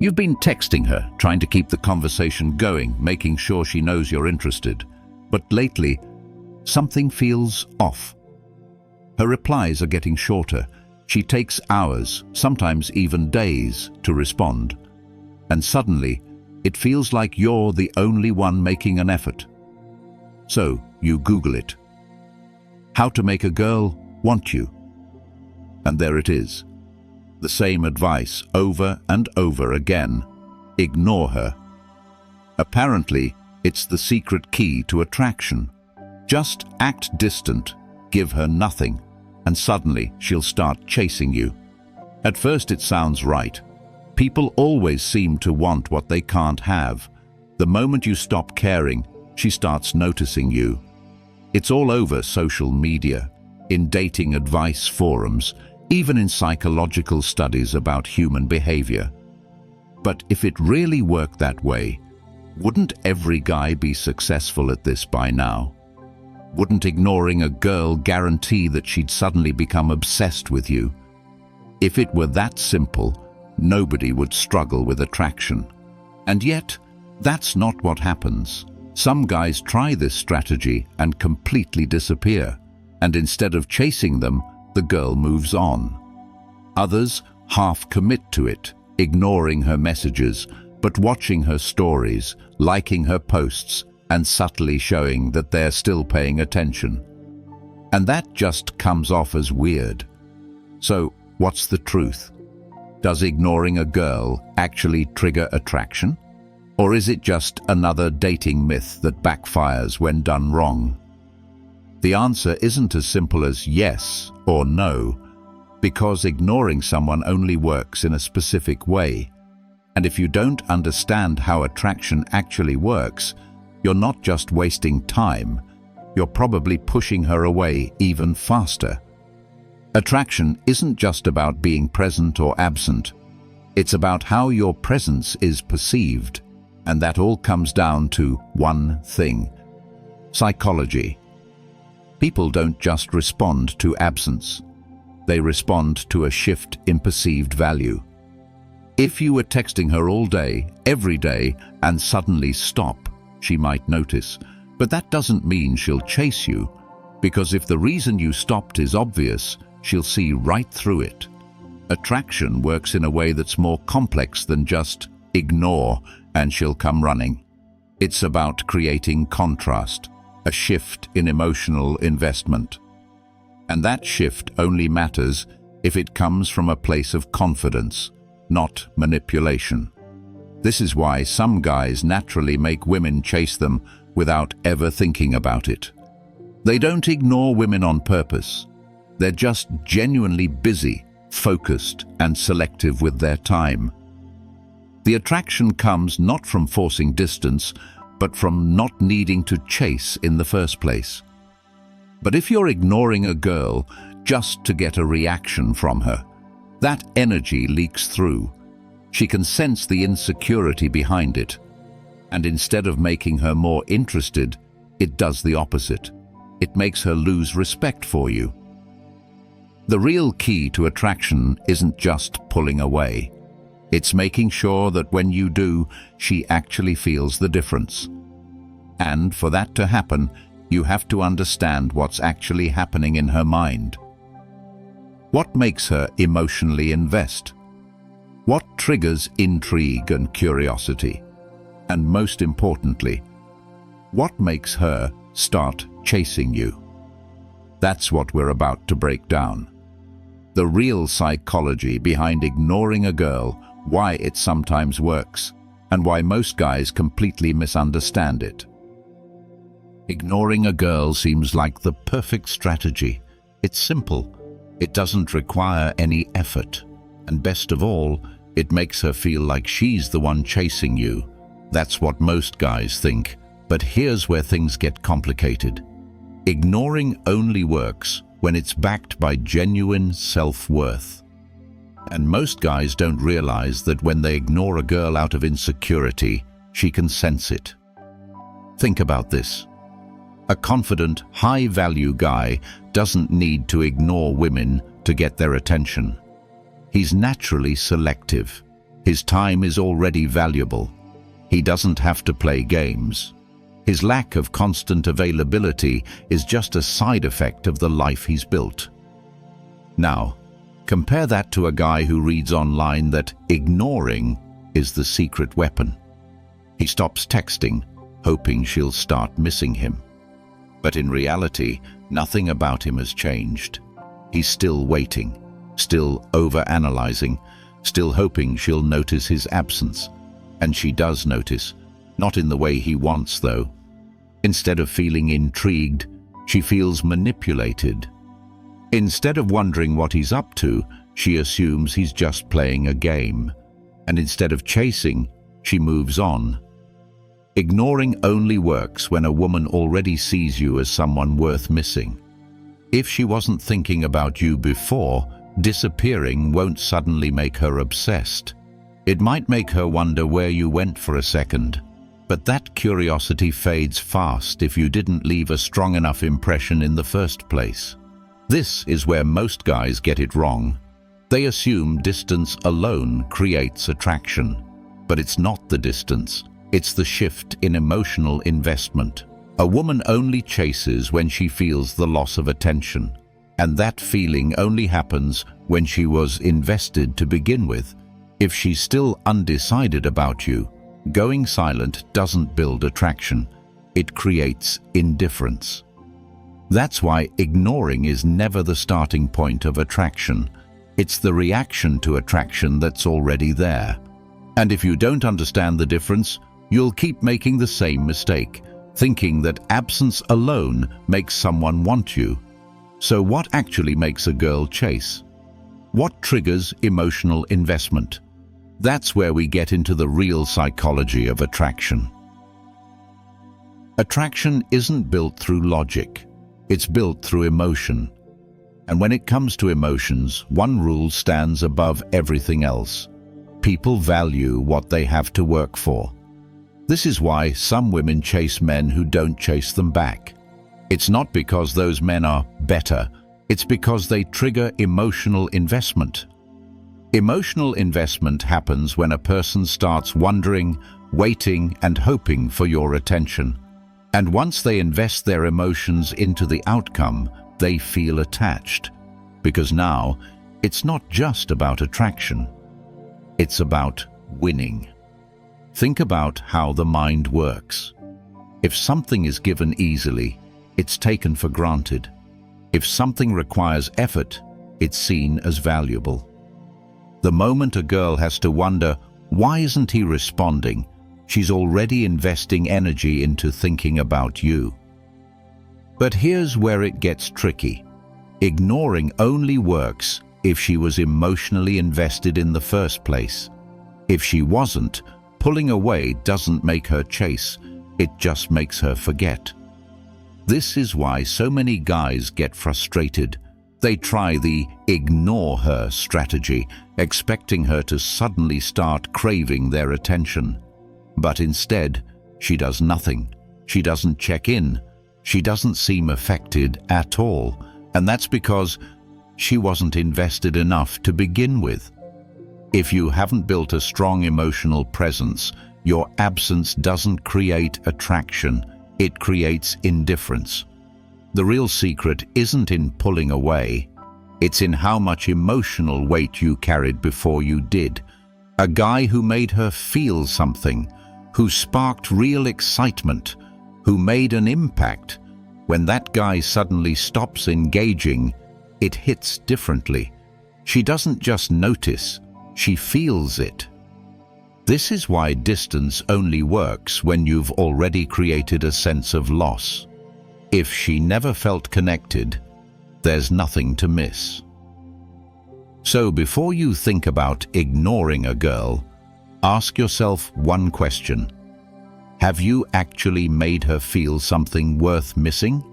You've been texting her, trying to keep the conversation going, making sure she knows you're interested. But lately, something feels off. Her replies are getting shorter. She takes hours, sometimes even days, to respond. And suddenly, it feels like you're the only one making an effort. So, you Google it. How to make a girl want you. And there it is. The same advice over and over again. Ignore her. Apparently, it's the secret key to attraction. Just act distant, give her nothing, and suddenly she'll start chasing you. At first it sounds right. People always seem to want what they can't have. The moment you stop caring, she starts noticing you. It's all over social media, in dating advice forums, even in psychological studies about human behavior. But if it really worked that way, wouldn't every guy be successful at this by now? Wouldn't ignoring a girl guarantee that she'd suddenly become obsessed with you? If it were that simple, nobody would struggle with attraction. And yet, that's not what happens. Some guys try this strategy and completely disappear, and instead of chasing them, the girl moves on. Others half commit to it, ignoring her messages, but watching her stories, liking her posts, and subtly showing that they're still paying attention. And that just comes off as weird. So, what's the truth? Does ignoring a girl actually trigger attraction? Or is it just another dating myth that backfires when done wrong? The answer isn't as simple as yes or no, because ignoring someone only works in a specific way. And if you don't understand how attraction actually works, you're not just wasting time, you're probably pushing her away even faster. Attraction isn't just about being present or absent. It's about how your presence is perceived, and that all comes down to one thing: psychology. People don't just respond to absence. They respond to a shift in perceived value. If you were texting her all day, every day, and suddenly stop, she might notice. But that doesn't mean she'll chase you, because if the reason you stopped is obvious, she'll see right through it. Attraction works in a way that's more complex than just ignore and she'll come running. It's about creating contrast, a shift in emotional investment. And that shift only matters if it comes from a place of confidence, not manipulation. This is why some guys naturally make women chase them without ever thinking about it. They don't ignore women on purpose. They're just genuinely busy, focused, and selective with their time. The attraction comes not from forcing distance, but from not needing to chase in the first place. But if you're ignoring a girl just to get a reaction from her, that energy leaks through. She can sense the insecurity behind it. And instead of making her more interested, it does the opposite. It makes her lose respect for you. The real key to attraction isn't just pulling away. It's making sure that when you do, she actually feels the difference. And for that to happen, you have to understand what's actually happening in her mind. What makes her emotionally invest? What triggers intrigue and curiosity? And most importantly, what makes her start chasing you? That's what we're about to break down. The real psychology behind ignoring a girl, why it sometimes works, and why most guys completely misunderstand it. Ignoring a girl seems like the perfect strategy. It's simple. It doesn't require any effort. And best of all, it makes her feel like she's the one chasing you. That's what most guys think. But here's where things get complicated. Ignoring only works when it's backed by genuine self-worth. And most guys don't realize that when they ignore a girl out of insecurity, she can sense it. Think about this. A confident, high-value guy doesn't need to ignore women to get their attention. He's naturally selective. His time is already valuable. He doesn't have to play games. His lack of constant availability is just a side effect of the life he's built. Now, compare that to a guy who reads online that ignoring is the secret weapon. He stops texting, hoping she'll start missing him. But in reality, nothing about him has changed. He's still waiting, still overanalyzing, still hoping she'll notice his absence. And she does notice, not in the way he wants though. Instead of feeling intrigued, she feels manipulated. Instead of wondering what he's up to, she assumes he's just playing a game. And instead of chasing, she moves on. Ignoring only works when a woman already sees you as someone worth missing. If she wasn't thinking about you before, disappearing won't suddenly make her obsessed. It might make her wonder where you went for a second. But that curiosity fades fast if you didn't leave a strong enough impression in the first place. This is where most guys get it wrong. They assume distance alone creates attraction. But it's not the distance. It's the shift in emotional investment. A woman only chases when she feels the loss of attention. And that feeling only happens when she was invested to begin with. If she's still undecided about you, going silent doesn't build attraction. It creates indifference. That's why ignoring is never the starting point of attraction. It's the reaction to attraction that's already there. And if you don't understand the difference, you'll keep making the same mistake, thinking that absence alone makes someone want you. So what actually makes a girl chase? What triggers emotional investment? That's where we get into the real psychology of attraction. Attraction isn't built through logic. It's built through emotion. And when it comes to emotions, one rule stands above everything else. People value what they have to work for. This is why some women chase men who don't chase them back. It's not because those men are better. It's because they trigger emotional investment. Emotional investment happens when a person starts wondering, waiting, and hoping for your attention. And once they invest their emotions into the outcome, they feel attached. Because now, it's not just about attraction. It's about winning. Think about how the mind works. If something is given easily, it's taken for granted. If something requires effort, it's seen as valuable. The moment a girl has to wonder, why isn't he responding, she's already investing energy into thinking about you. But here's where it gets tricky. Ignoring only works if she was emotionally invested in the first place. If she wasn't, pulling away doesn't make her chase, it just makes her forget. This is why so many guys get frustrated. They try the ignore her strategy, expecting her to suddenly start craving their attention. But instead, she does nothing. She doesn't check in. She doesn't seem affected at all. And that's because she wasn't invested enough to begin with. If you haven't built a strong emotional presence, your absence doesn't create attraction, it creates indifference. The real secret isn't in pulling away, it's in how much emotional weight you carried before you did. A guy who made her feel something, who sparked real excitement, who made an impact. When that guy suddenly stops engaging, it hits differently. She doesn't just notice, she feels it. This is why distance only works when you've already created a sense of loss. If she never felt connected, there's nothing to miss. So before you think about ignoring a girl, ask yourself one question. Have you actually made her feel something worth missing?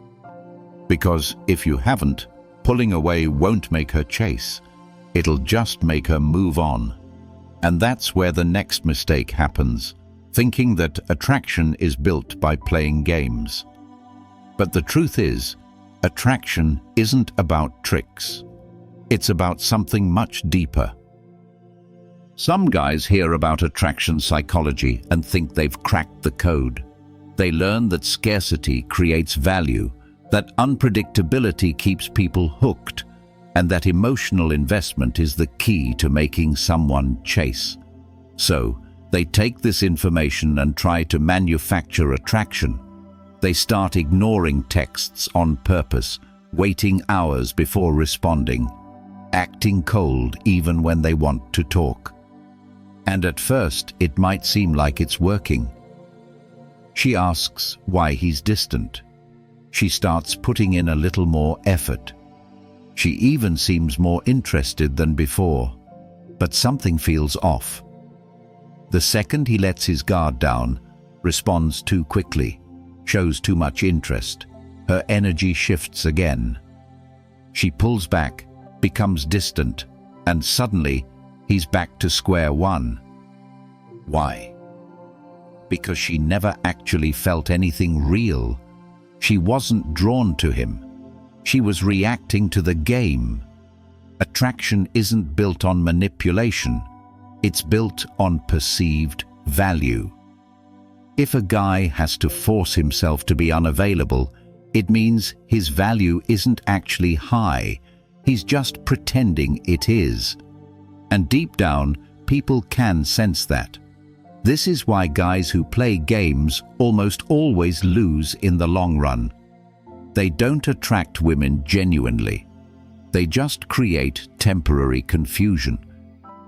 Because if you haven't, pulling away won't make her chase. It'll just make her move on. And that's where the next mistake happens, thinking that attraction is built by playing games. But the truth is, attraction isn't about tricks. It's about something much deeper. Some guys hear about attraction psychology and think they've cracked the code. They learn that scarcity creates value, that unpredictability keeps people hooked, and that emotional investment is the key to making someone chase. So, they take this information and try to manufacture attraction. They start ignoring texts on purpose, waiting hours before responding, acting cold even when they want to talk. And at first, it might seem like it's working. She asks why he's distant. She starts putting in a little more effort. She even seems more interested than before, but something feels off. The second he lets his guard down, responds too quickly, shows too much interest, her energy shifts again. She pulls back, becomes distant, and suddenly he's back to square one. Why? Because she never actually felt anything real. She wasn't drawn to him. She was reacting to the game. Attraction isn't built on manipulation. It's built on perceived value. If a guy has to force himself to be unavailable, it means his value isn't actually high. He's just pretending it is. And deep down, people can sense that. This is why guys who play games almost always lose in the long run. They don't attract women genuinely. They just create temporary confusion.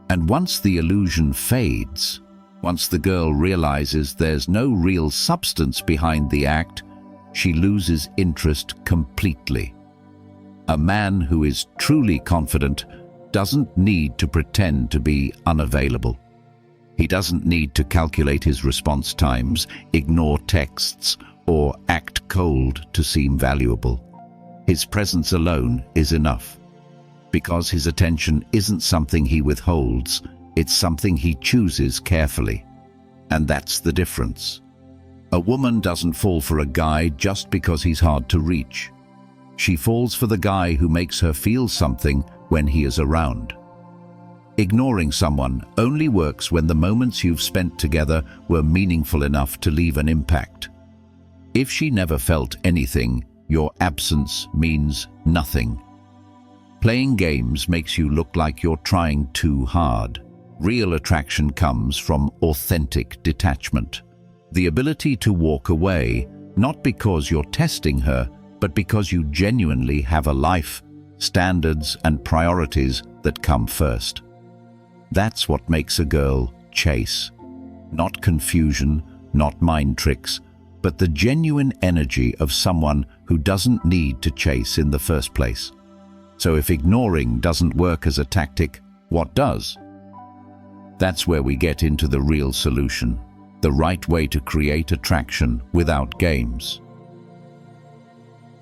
And once the illusion fades, once the girl realizes there's no real substance behind the act, she loses interest completely. A man who is truly confident doesn't need to pretend to be unavailable. He doesn't need to calculate his response times, ignore texts, or act cold to seem valuable. His presence alone is enough. Because his attention isn't something he withholds, it's something he chooses carefully. And that's the difference. A woman doesn't fall for a guy just because he's hard to reach. She falls for the guy who makes her feel something when he is around. Ignoring someone only works when the moments you've spent together were meaningful enough to leave an impact. If she never felt anything, your absence means nothing. Playing games makes you look like you're trying too hard. Real attraction comes from authentic detachment. The ability to walk away, not because you're testing her, but because you genuinely have a life, standards, and priorities that come first. That's what makes a girl chase. Not confusion, not mind tricks, but the genuine energy of someone who doesn't need to chase in the first place. So if ignoring doesn't work as a tactic, what does? That's where we get into the real solution, the right way to create attraction without games.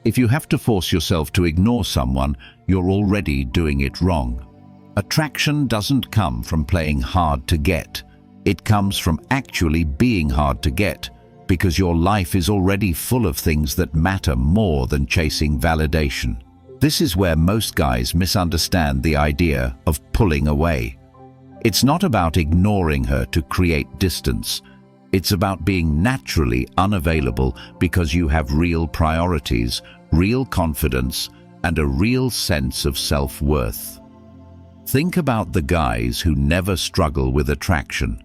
If you have to force yourself to ignore someone, you're already doing it wrong. Attraction doesn't come from playing hard to get. It comes from actually being hard to get, because your life is already full of things that matter more than chasing validation. This is where most guys misunderstand the idea of pulling away. It's not about ignoring her to create distance. It's about being naturally unavailable because you have real priorities, real confidence, and a real sense of self-worth. Think about the guys who never struggle with attraction.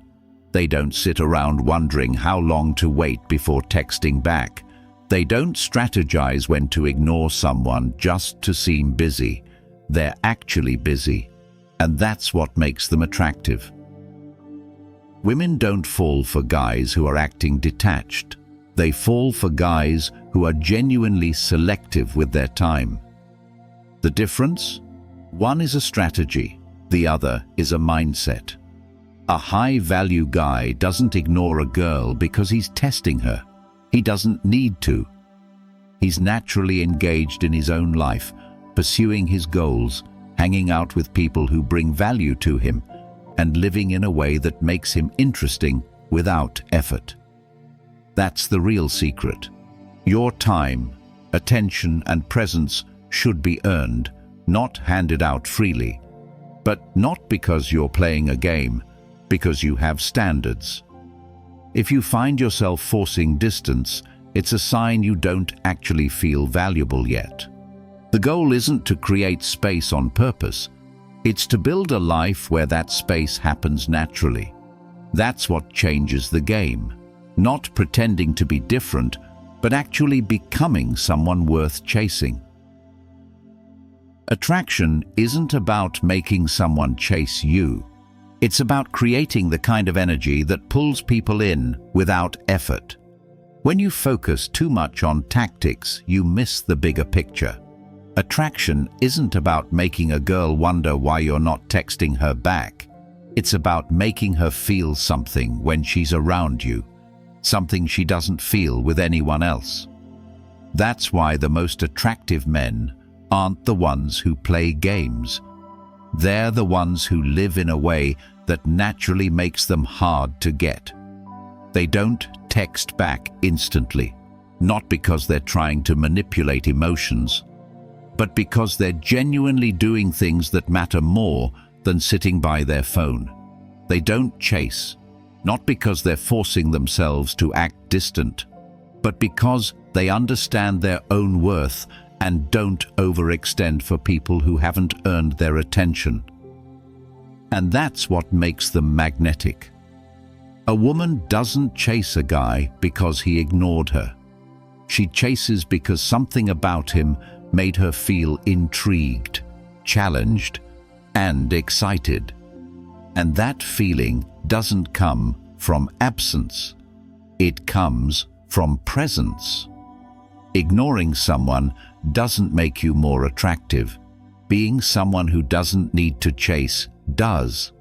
They don't sit around wondering how long to wait before texting back. They don't strategize when to ignore someone just to seem busy. They're actually busy, and that's what makes them attractive. Women don't fall for guys who are acting detached. They fall for guys who are genuinely selective with their time. The difference? One is a strategy, the other is a mindset. A high-value guy doesn't ignore a girl because he's testing her. He doesn't need to. He's naturally engaged in his own life, pursuing his goals, hanging out with people who bring value to him, and living in a way that makes him interesting without effort. That's the real secret. Your time, attention, and presence should be earned, not handed out freely. But not because you're playing a game, because you have standards. If you find yourself forcing distance, it's a sign you don't actually feel valuable yet. The goal isn't to create space on purpose. It's to build a life where that space happens naturally. That's what changes the game. Not pretending to be different, but actually becoming someone worth chasing. Attraction isn't about making someone chase you. It's about creating the kind of energy that pulls people in without effort. When you focus too much on tactics, you miss the bigger picture. Attraction isn't about making a girl wonder why you're not texting her back. It's about making her feel something when she's around you, something she doesn't feel with anyone else. That's why the most attractive men aren't the ones who play games. They're the ones who live in a way that naturally makes them hard to get. They don't text back instantly, not because they're trying to manipulate emotions, but because they're genuinely doing things that matter more than sitting by their phone. They don't chase, not because they're forcing themselves to act distant, but because they understand their own worth and don't overextend for people who haven't earned their attention. And that's what makes them magnetic. A woman doesn't chase a guy because he ignored her. She chases because something about him made her feel intrigued, challenged, and excited. And that feeling doesn't come from absence. It comes from presence. Ignoring someone doesn't make you more attractive. Being someone who doesn't need to chase does.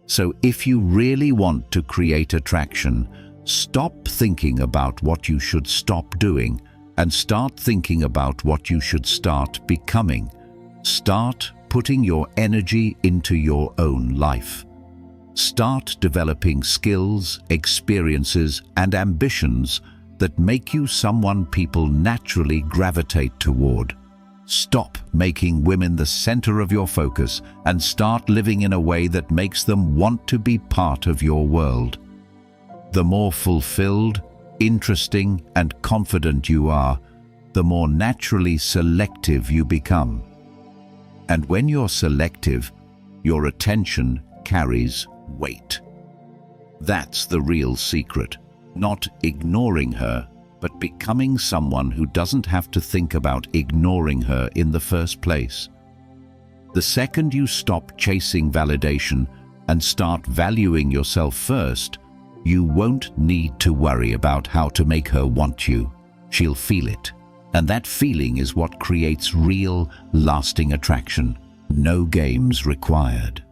So if you really want to create attraction, stop thinking about what you should stop doing and start thinking about what you should start becoming. Start putting your energy into your own life. Start developing skills, experiences, and ambitions that make you someone people naturally gravitate toward. Stop making women the center of your focus and start living in a way that makes them want to be part of your world. The more fulfilled, interesting, and confident you are, the more naturally selective you become. And when you're selective, your attention carries weight. That's the real secret. Not ignoring her, but becoming someone who doesn't have to think about ignoring her in the first place. The second you stop chasing validation and start valuing yourself first, you won't need to worry about how to make her want you. She'll feel it. And that feeling is what creates real, lasting attraction. No games required.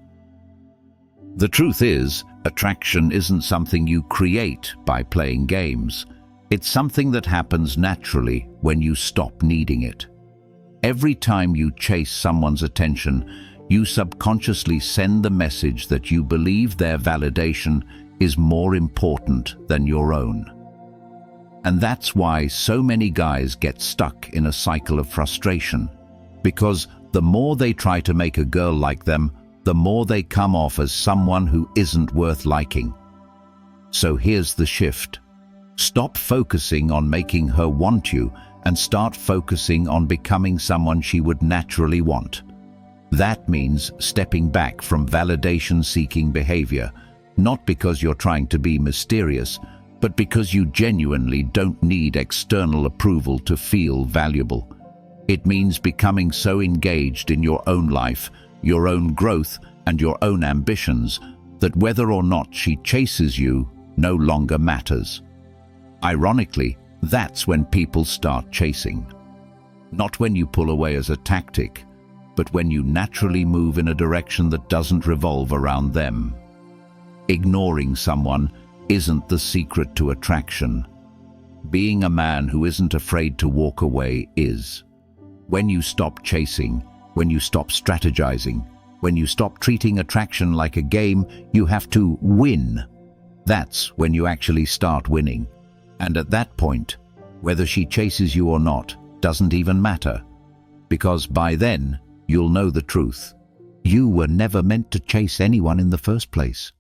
The truth is, attraction isn't something you create by playing games. It's something that happens naturally when you stop needing it. Every time you chase someone's attention, you subconsciously send the message that you believe their validation is more important than your own. And that's why so many guys get stuck in a cycle of frustration. Because the more they try to make a girl like them, the more they come off as someone who isn't worth liking. So here's the shift. Stop focusing on making her want you and start focusing on becoming someone she would naturally want. That means stepping back from validation-seeking behavior, not because you're trying to be mysterious, but because you genuinely don't need external approval to feel valuable. It means becoming so engaged in your own life, your own growth, and your own ambitions that whether or not she chases you no longer matters. Ironically, that's when people start chasing. Not when you pull away as a tactic, but when you naturally move in a direction that doesn't revolve around them. Ignoring someone isn't the secret to attraction. Being a man who isn't afraid to walk away is. When you stop chasing, when you stop strategizing, when you stop treating attraction like a game you have to win, that's when you actually start winning. And at that point, whether she chases you or not doesn't even matter, because by then you'll know the truth. You were never meant to chase anyone in the first place.